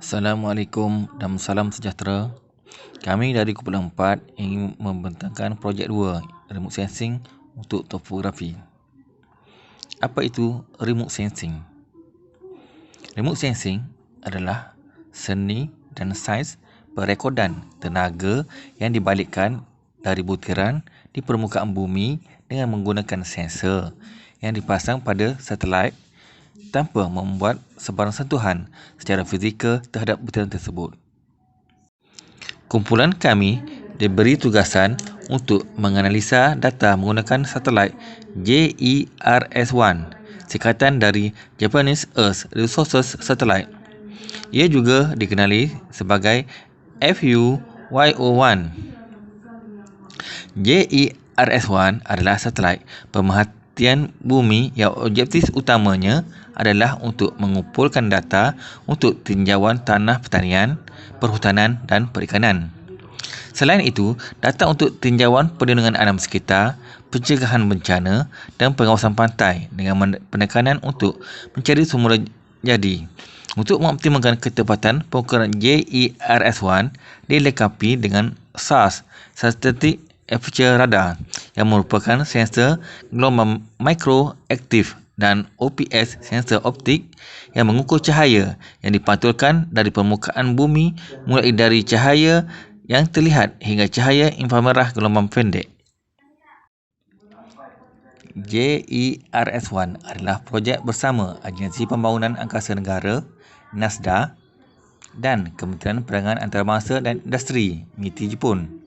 Assalamualaikum dan salam sejahtera. Kami dari Kumpulan 4 ingin membentangkan projek 2 remote sensing untuk topografi. Apa itu remote sensing? Remote sensing adalah seni dan sains perekodan tenaga yang dibalikkan dari butiran di permukaan bumi dengan menggunakan sensor yang dipasang pada satelit tanpa membuat sebarang sentuhan secara fizikal terhadap butiran tersebut. Kumpulan kami diberi tugasan untuk menganalisa data menggunakan satelit JERS-1, singkatan dari Japanese Earth Resources Satellite. Ia juga dikenali sebagai FUYO-1. JERS-1 adalah satelit pemerhatian bumi yang objektif utamanya adalah untuk mengumpulkan data untuk tinjauan tanah pertanian, perhutanan dan perikanan. Selain itu, data untuk tinjauan perlindungan alam sekitar, pencegahan bencana dan pengawasan pantai dengan penekanan untuk mencari semula jadi. Untuk mengoptimalkan ketepatan pengukuran JERS-1 dilengkapi dengan SARS, Static Aperture Radar, yang merupakan sensor gelombang mikroaktif, dan OPS, sensor optik yang mengukur cahaya yang dipantulkan dari permukaan bumi mulai dari cahaya yang terlihat hingga cahaya inframerah gelombang pendek. JERS-1 adalah projek bersama Agensi Pembangunan Angkasa Negara NASA dan Kementerian Perdagangan Antarabangsa dan Industri MITI Jepun.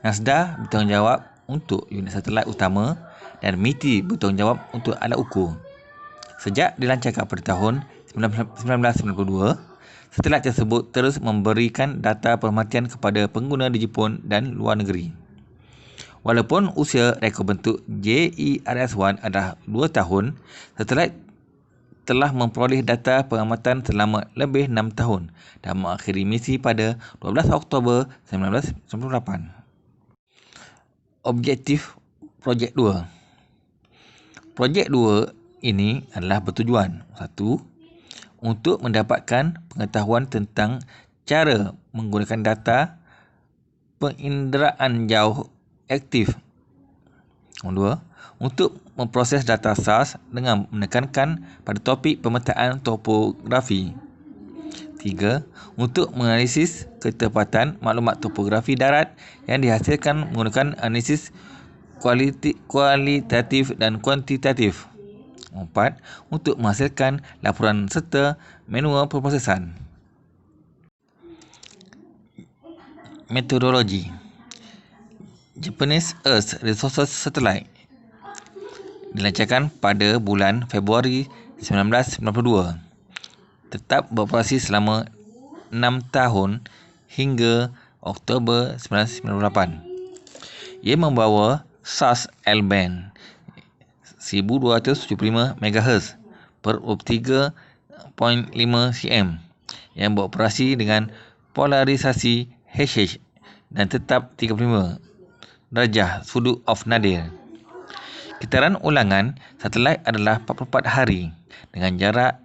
NASA bertanggungjawab untuk unit satelit utama dan MITI bertanggungjawab untuk alat ukur. Sejak dilancarkan pada tahun 1992, satelit tersebut terus memberikan data pemerhatian kepada pengguna di Jepun dan luar negeri. Walaupun usia rekod bentuk JERS-1 adalah 2 tahun, satelit telah memperoleh data pengamatan selama lebih 6 tahun dan mengakhiri misi pada 12 Oktober 1998. Objektif projek 2. Projek 2 ini adalah bertujuan: 1. Untuk mendapatkan pengetahuan tentang cara menggunakan data penginderaan jauh aktif. 2. Untuk memproses data SARS dengan menekankan pada topik pemetaan topografi. 3. Untuk menganalisis ketepatan maklumat topografi darat yang dihasilkan menggunakan analisis kualitatif dan kuantitatif. 4. Untuk menghasilkan laporan serta manual pemrosesan. Metodologi. Japanese Earth Resources Satellite dilancarkan pada bulan Februari 1992. Tetap beroperasi selama 6 tahun hingga Oktober 1998. Ia membawa SARS L-band 1275 MHz per 3.5 cm yang beroperasi dengan polarisasi HH dan tetap 35 darjah sudut of nadir. Kitaran ulangan satelit adalah 44 hari dengan jarak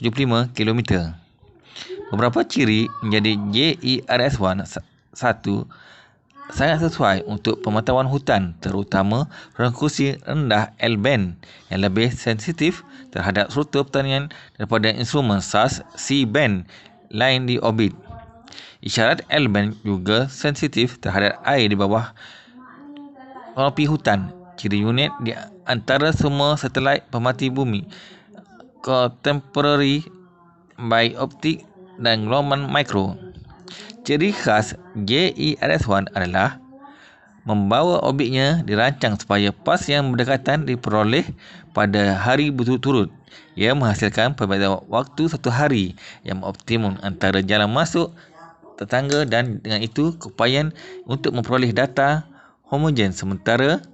75 km. Beberapa ciri menjadi JERS-1 sangat sesuai untuk pemantauan hutan, terutama frekuensi rendah L-band yang lebih sensitif terhadap struktur pertanian daripada instrumen SARS C-band lain di orbit. Isyarat L-band juga sensitif terhadap air di bawah kanopi hutan. Ciri unit di antara semua satelit pemerhati bumi contemporary bioptik dan gelombang mikro. Ciri khas JERS-1 adalah membawa orbitnya dirancang supaya pas yang berdekatan diperoleh pada hari berturut-turut. Ia menghasilkan perbezaan waktu 1 hari yang optimum antara jalan masuk tetangga dan dengan itu keupayaan untuk memperoleh data homogen sementara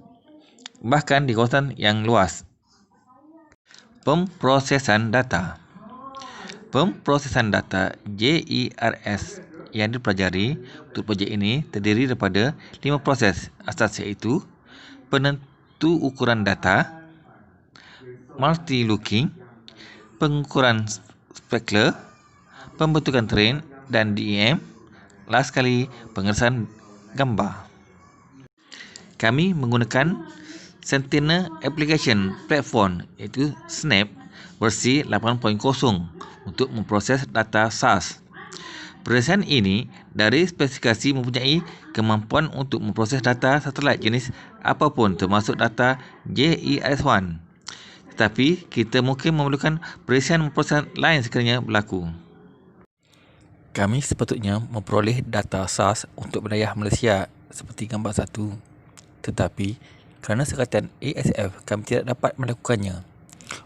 bahkan di kawasan yang luas. Pemprosesan data. Pemprosesan data JERS yang dipelajari untuk projek ini terdiri daripada 5 proses asas, iaitu penentu ukuran data, multi-looking, pengukuran specular, pembentukan train dan DEM. Last sekali, pengerasan gambar. Kami menggunakan Sentinel Application Platform iaitu Snap versi 8.0 untuk memproses data SAS. Prosesan ini dari spesifikasi mempunyai kemampuan untuk memproses data satelit jenis apapun termasuk data JES1. Tetapi kita mungkin memerlukan prosesian lain sekiranya berlaku. Kami sepatutnya memperoleh data SAS untuk wilayah Malaysia seperti gambar 1. Tetapi kerana sekatan ASF kami tidak dapat melakukannya.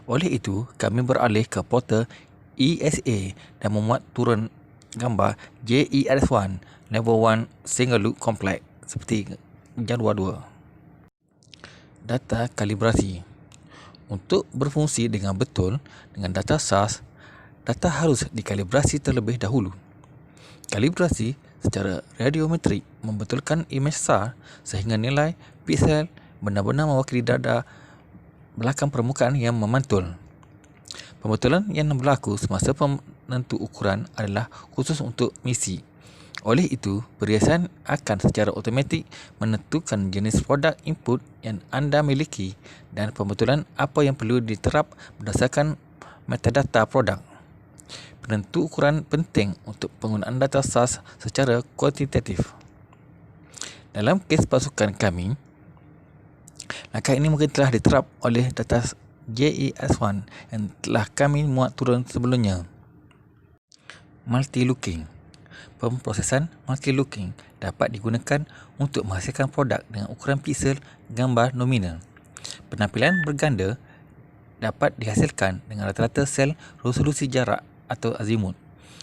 Oleh itu, kami beralih ke portal ESA dan memuat turun gambar JES1 Level 1 Single Loop Complex seperti jadual 2. Data kalibrasi. Untuk berfungsi dengan betul dengan data SAS, data harus dikalibrasi terlebih dahulu. Kalibrasi secara radiometrik membetulkan imej SAR sehingga nilai piksel benar-benar mewakili dada belakang permukaan yang memantul. Pembetulan yang berlaku semasa penentu ukuran adalah khusus untuk misi. Oleh itu, perhiasan akan secara automatik menentukan jenis produk input yang anda miliki dan pembetulan apa yang perlu diterap berdasarkan metadata produk. Penentu ukuran penting untuk penggunaan data SAS secara kuantitatif. Dalam kes pasukan kami, langkah ini mungkin telah diterap oleh data JES1 yang telah kami muat turun sebelumnya. Multi-looking. Pemprosesan multi-looking dapat digunakan untuk menghasilkan produk dengan ukuran piksel gambar nominal. Penampilan berganda dapat dihasilkan dengan rata-rata sel resolusi jarak atau azimut,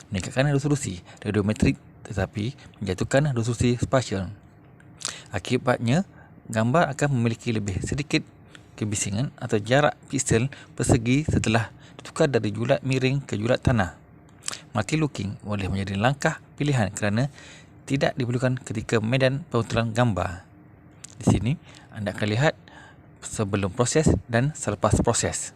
meningkatkan resolusi radiometrik tetapi menjatuhkan resolusi spasial. Akibatnya, gambar akan memiliki lebih sedikit kebisingan atau jarak piksel persegi setelah ditukar dari julat miring ke julat tanah. Multi-looking boleh menjadi langkah pilihan kerana tidak diperlukan ketika medan pembetulan gambar. Di sini, anda akan lihat sebelum proses dan selepas proses.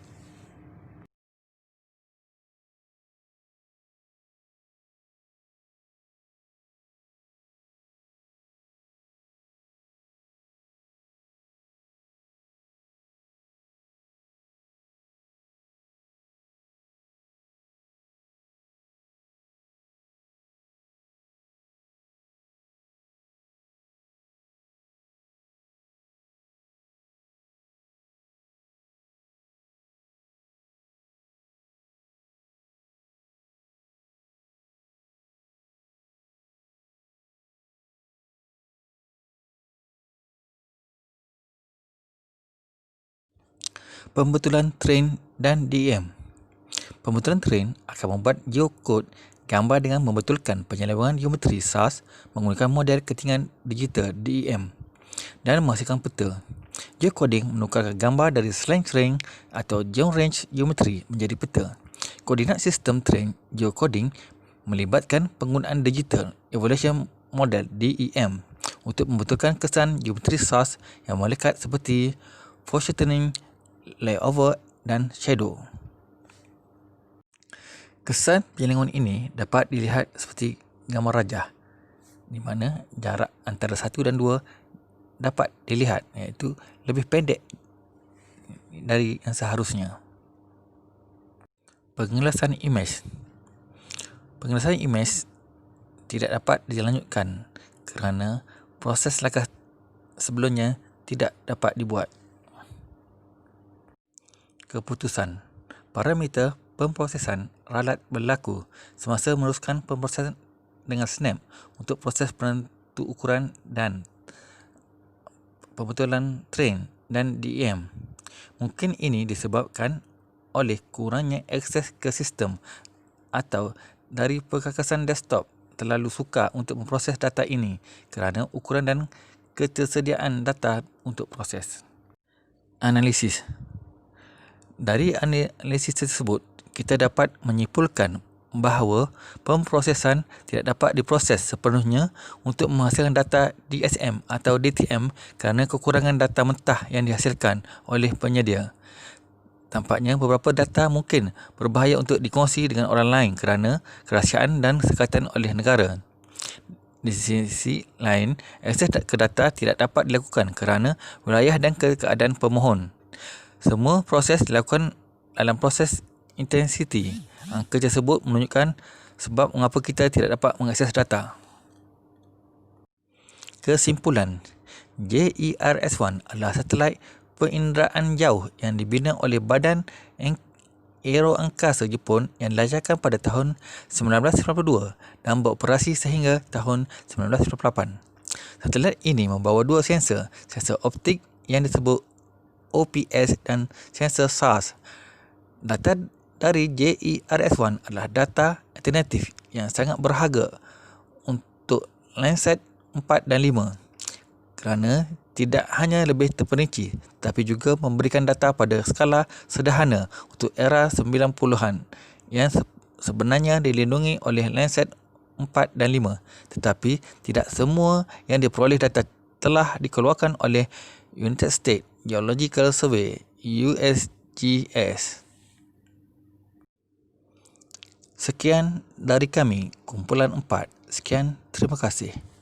Pembetulan train dan DEM. Pembetulan train akan membuat geokod gambar dengan membetulkan penyelewengan geometri SAS menggunakan model ketinggian digital DEM dan menghasilkan peta. Geocoding menukarkan gambar dari slange range atau zone range geometri menjadi peta. Koordinat sistem train geocoding melibatkan penggunaan digital evaluation model DEM untuk membetulkan kesan geometri SAS yang melekat seperti foreshortening, layover dan shadow. Kesan penyelewengan ini dapat dilihat seperti gambar rajah di mana jarak antara 1 dan 2 dapat dilihat iaitu lebih pendek dari yang seharusnya. Pengelasan imej. Pengelasan imej tidak dapat dilanjutkan kerana proses langkah sebelumnya tidak dapat dibuat. Keputusan. Parameter pemprosesan ralat berlaku semasa meneruskan pemprosesan dengan Snap untuk proses penentu ukuran dan pembetulan train dan DEM. Mungkin ini disebabkan oleh kurangnya akses ke sistem atau dari perkakasan desktop terlalu sukar untuk memproses data ini kerana ukuran dan ketersediaan data untuk proses. Analisis. Dari analisis tersebut, kita dapat menyimpulkan bahawa pemprosesan tidak dapat diproses sepenuhnya untuk menghasilkan data DSM atau DTM kerana kekurangan data mentah yang dihasilkan oleh penyedia. Tampaknya beberapa data mungkin berbahaya untuk dikongsi dengan orang lain kerana kerahsiaan dan sekatan oleh negara. Di sisi lain, akses ke data tidak dapat dilakukan kerana wilayah dan keadaan pemohon. Semua proses dilakukan dalam proses intensity. Angka tersebut menunjukkan sebab mengapa kita tidak dapat mengakses data. Kesimpulan, JERS-1 adalah satelit penginderaan jauh yang dibina oleh Badan Aeroangkasa Jepun yang dilancarkan pada tahun 1992 dan beroperasi sehingga tahun 1998. Satelit ini membawa dua sensor optik yang disebut OPS dan sensor SARS. Data dari JERS-1 adalah data alternatif yang sangat berharga untuk Landsat 4 dan 5 kerana tidak hanya lebih terperinci tapi juga memberikan data pada skala sederhana untuk era 90-an yang sebenarnya dilindungi oleh Landsat 4 dan 5, tetapi tidak semua yang diperoleh data telah dikeluarkan oleh United States Geological Survey USGS. Sekian dari kami, kumpulan 4. Sekian, terima kasih.